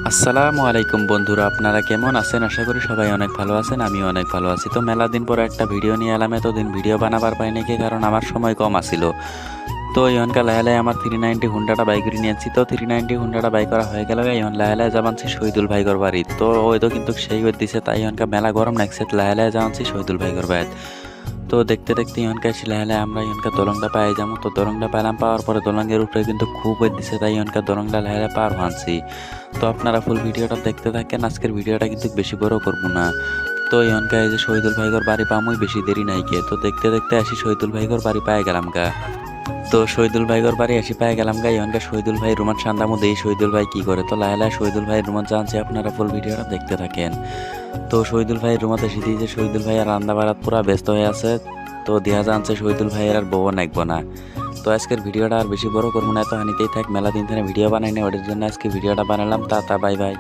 আসসালামু আলাইকুম বন্ধুরা, আপনারা কেমন আছেন? আশা করি সবাই অনেক ভালো আছেন। আমিও অনেক ভালো আছি। তো মেলা দিন পরে একটা ভিডিও নিয়ে এলাম। এতদিন ভিডিও বানাবার পাই নাকি, কারণ আমার সময় কম আছিল। তো ইহনকা লাহে লাহে আমার 390 হুন্ডাটা বাইক করে নিয়েছি। তো 390 হুন্ডাটা বাইক করা হয়ে গেল। ইহন লাহে লাহে যাবানছি শহীদুল ভাইগর বাড়ি। তো ওই তো কিন্তু সেই ওই দিছে, তাই ইহনকা মেলা গরম লাগছে। লাহে লাহে যাবানছি শহীদুল ভাইগর বাড়ি। তো দেখতে দেখতে ইহনকা এসে লাহে লাহে আমরা ইহনকা দলংটা পাই যাবো। তো দলংটা পাইলাম, পাওয়ার পরে দলঙ্গের উপরে কিন্তু খুব ওই দিছে, তাই ইহনকা দলংটা লাহে লাহে পার হানছি। তো আপনারা ফুল ভিডিওটা দেখতে থাকেন। আজকের ভিডিওটা কিন্তু বেশি বড় করবো না। তো ইহনকা এই যে শহীদুল ভাইগর বাড়ি পামুই বেশি দেরি নাই কে। তো দেখতে দেখতে আসি শহীদুল ভাইগর বাড়ি পাই গেলাম গা। তো শহীদুল ভাইগর বাড়ি আসি পাই গেলাম গা। ইহনকা শহীদুল ভাই রুমান সান্দামু দেই শহীদুল ভাই কি করে। তো লাহে লাহে শহীদুল ভাই রুমান জানছে, আপনারা ফুল ভিডিওটা দেখতে থাকেন। তো শহীদুল ভাই রুমাতে এসে দিয়ে যে শহীদুল ভাই আর রান্না বাড়াত পুরা ব্যস্ত হয়ে আছে। তো দেখা জানছে শহীদুল ভাইয়ের আর বউ নাকবো না। তো আজকের ভিডিওটা আর বেশি বড় করবো না, এত হানিতেই থাক। মেলা দিন ধরে ভিডিও বানাই না, ওটার জন্য আজকে ভিডিওটা বানালাম। তা বাই বাই।